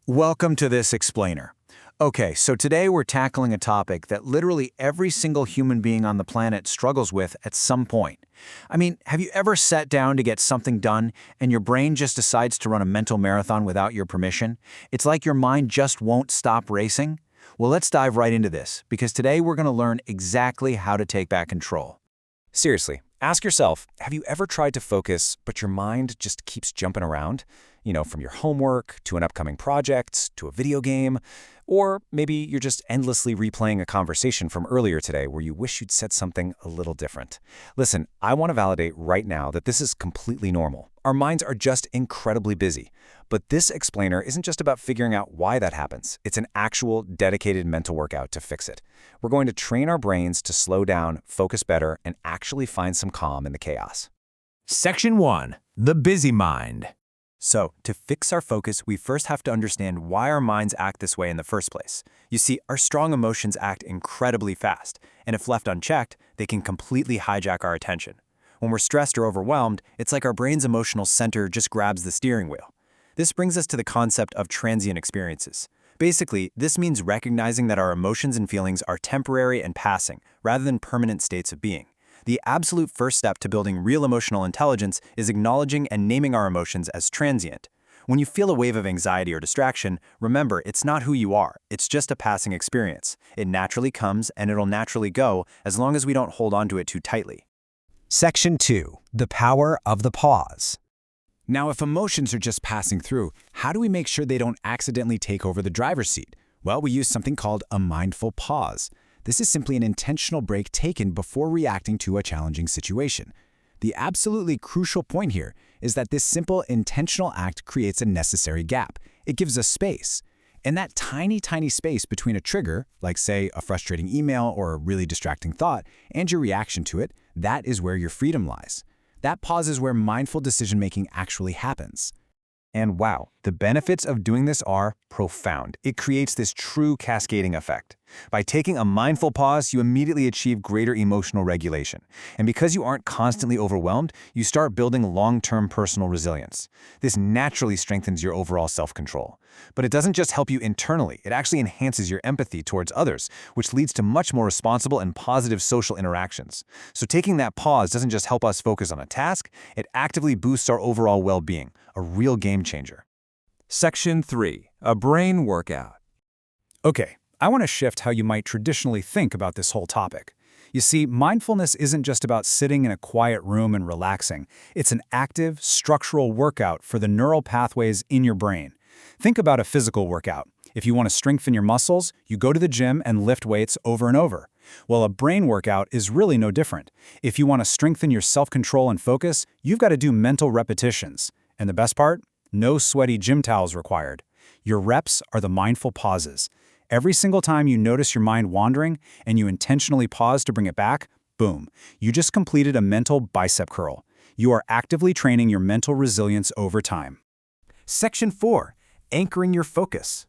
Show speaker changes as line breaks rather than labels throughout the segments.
Welcome to this explainer. Okay, so today we're tackling a topic that literally every single human being on the planet struggles with at some point. I mean, have you ever sat down to get something done and your brain just decides to run a mental marathon without your permission? It's like your mind just won't stop racing? Well, let's dive right into this, because today we're going to learn exactly how to take back control.
Seriously, ask yourself, have you ever tried to focus, but your mind just keeps jumping around? From your homework, to an upcoming project, to a video game, or maybe you're just endlessly replaying a conversation from earlier today where you wish you'd said something a little different. Listen, I want to validate right now that this is completely normal. Our minds are just incredibly busy. But this explainer isn't just about figuring out why that happens. It's an actual, dedicated mental workout to fix it. We're going to train our brains to slow down, focus better, and actually find some calm in the chaos.
Section 1. The Busy Mind.
So, to fix our focus, we first have to understand why our minds act this way in the first place. You see, our strong emotions act incredibly fast, and if left unchecked, they can completely hijack our attention. When we're stressed or overwhelmed, it's like our brain's emotional center just grabs the steering wheel. This brings us to the concept of transient experiences. Basically, this means recognizing that our emotions and feelings are temporary and passing, rather than permanent states of being. The absolute first step to building real emotional intelligence is acknowledging and naming our emotions as transient. When you feel a wave of anxiety or distraction, remember it's not who you are, it's just a passing experience. It naturally comes and it'll naturally go as long as we don't hold on to it too tightly.
Section 2. The Power of the Pause.
Now, if emotions are just passing through, how do we make sure they don't accidentally take over the driver's seat? Well, we use something called a mindful pause. This is simply an intentional break taken before reacting to a challenging situation. The absolutely crucial point here is that this simple, intentional act creates a necessary gap. It gives us space. And that tiny, tiny space between a trigger, like say a frustrating email or a really distracting thought, and your reaction to it, that is where your freedom lies. That pause is where mindful decision-making actually happens. And wow, the benefits of doing this are profound. It creates this true cascading effect. By taking a mindful pause, you immediately achieve greater emotional regulation. And because you aren't constantly overwhelmed, you start building long-term personal resilience. This naturally strengthens your overall self-control. But it doesn't just help you internally, it actually enhances your empathy towards others, which leads to much more responsible and positive social interactions. So taking that pause doesn't just help us focus on a task, it actively boosts our overall well-being, a real game changer.
Section 3. A Brain Workout.
Okay, I want to shift how you might traditionally think about this whole topic. You see, mindfulness isn't just about sitting in a quiet room and relaxing. It's an active, structural workout for the neural pathways in your brain. Think about a physical workout. If you want to strengthen your muscles, you go to the gym and lift weights over and over. Well, a brain workout is really no different. If you want to strengthen your self-control and focus, you've got to do mental repetitions. And the best part? No sweaty gym towels required. Your reps are the mindful pauses. Every single time you notice your mind wandering and you intentionally pause to bring it back, boom, you just completed a mental bicep curl. You are actively training your mental resilience over time.
Section 4. Anchoring your focus.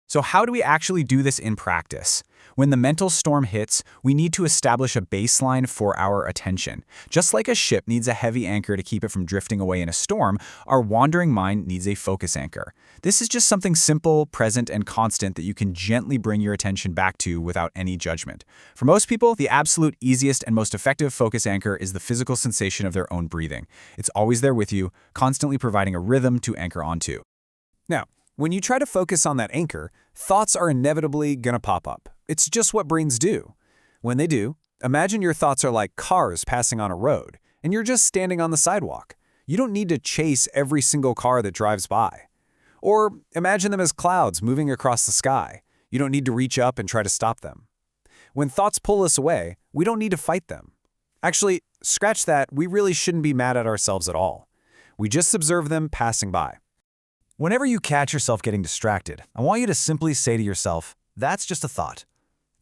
So how do we actually do this in practice? When the mental storm hits, we need to establish a baseline for our attention. Just like a ship needs a heavy anchor to keep it from drifting away in a storm, our wandering mind needs a focus anchor. This is just something simple, present, and constant that you can gently bring your attention back to without any judgment. For most people, the absolute easiest and most effective focus anchor is the physical sensation of their own breathing. It's always there with you, constantly providing a rhythm to anchor onto. Now, when you try to focus on that anchor, thoughts are inevitably gonna pop up. It's just what brains do. When they do, imagine your thoughts are like cars passing on a road, and you're just standing on the sidewalk. You don't need to chase every single car that drives by. Or imagine them as clouds moving across the sky. You don't need to reach up and try to stop them. When thoughts pull us away, we don't need to fight them. Actually, scratch that, we really shouldn't be mad at ourselves at all. We just observe them passing by. Whenever you catch yourself getting distracted, I want you to simply say to yourself, "That's just a thought."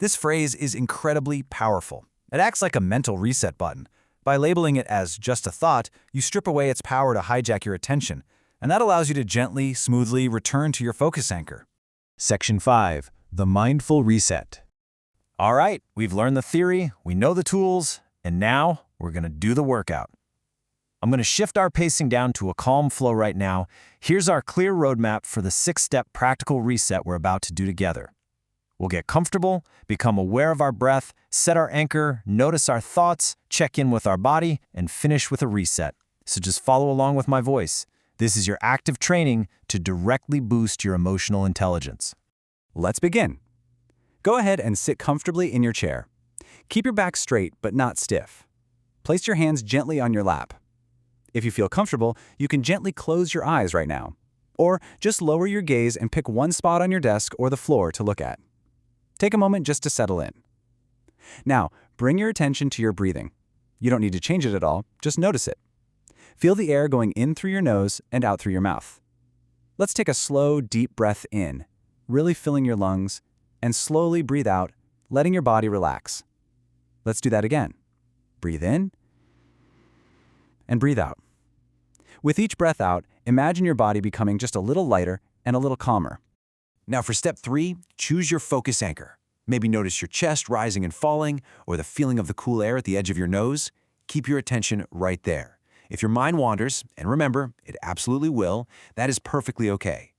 This phrase is incredibly powerful. It acts like a mental reset button. By labeling it as just a thought, you strip away its power to hijack your attention, and that allows you to gently, smoothly return to your focus anchor.
Section 5. The Mindful Reset.
All right, we've learned the theory, we know the tools, and now we're going to do the workout.
I'm going to shift our pacing down to a calm flow right now. Here's our clear roadmap for the 6-step practical reset we're about to do together. We'll get comfortable, become aware of our breath, set our anchor, notice our thoughts, check in with our body, and finish with a reset. So just follow along with my voice. This is your active training to directly boost your emotional intelligence.
Let's begin. Go ahead and sit comfortably in your chair. Keep your back straight but not stiff. Place your hands gently on your lap. If you feel comfortable, you can gently close your eyes right now. Or just lower your gaze and pick one spot on your desk or the floor to look at. Take a moment just to settle in. Now, bring your attention to your breathing. You don't need to change it at all, just notice it. Feel the air going in through your nose and out through your mouth. Let's take a slow, deep breath in, really filling your lungs, and slowly breathe out, letting your body relax. Let's do that again. Breathe in and breathe out. With each breath out, imagine your body becoming just a little lighter and a little calmer.
Now for step 3, choose your focus anchor. Maybe notice your chest rising and falling, or the feeling of the cool air at the edge of your nose. Keep your attention right there. If your mind wanders, and remember, it absolutely will, that is perfectly okay.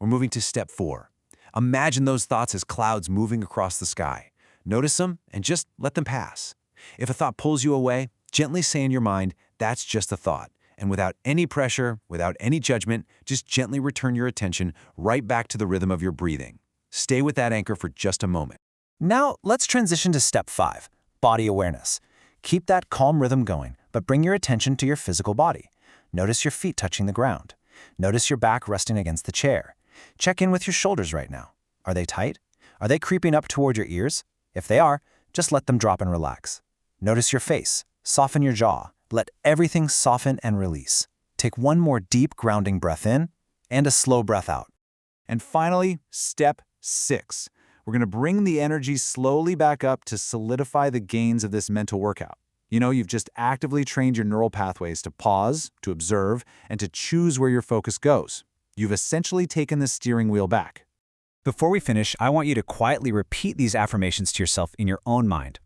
We're moving to step 4. Imagine those thoughts as clouds moving across the sky. Notice them and just let them pass. If a thought pulls you away, gently say in your mind, that's just a thought. And without any pressure, without any judgment, just gently return your attention right back to the rhythm of your breathing. Stay with that anchor for just a moment. Now, let's transition to step 5, body awareness. Keep that calm rhythm going, but bring your attention to your physical body. Notice your feet touching the ground. Notice your back resting against the chair. Check in with your shoulders right now. Are they tight? Are they creeping up toward your ears? If they are, just let them drop and relax. Notice your face. Soften your jaw. Let everything soften and release. Take one more deep grounding breath in and a slow breath out.
And finally, step 6. We're going to bring the energy slowly back up to solidify the gains of this mental workout. You've just actively trained your neural pathways to pause, to observe, and to choose where your focus goes. You've essentially taken the steering wheel back. Before we finish, I want you to quietly repeat these affirmations to yourself in your own mind.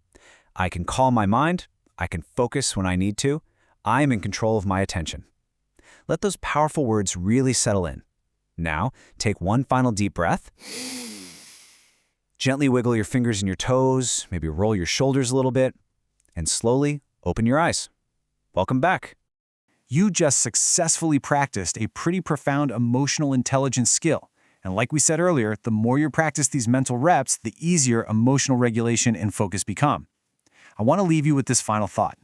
I can calm my mind. I can focus when I need to. I am in control of my attention. Let those powerful words really settle in. Now, take one final deep breath. Gently wiggle your fingers and your toes, maybe roll your shoulders a little bit, and slowly open your eyes. Welcome back. You just successfully practiced a pretty profound emotional intelligence skill. And like we said earlier, the more you practice these mental reps, the easier emotional regulation and focus become. I want to leave you with this final thought.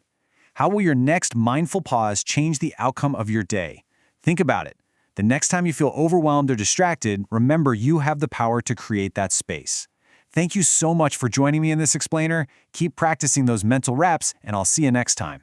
How will your next mindful pause change the outcome of your day? Think about it. The next time you feel overwhelmed or distracted, remember you have the power to create that space. Thank you so much for joining me in this explainer. Keep practicing those mental reps, and I'll see you next time.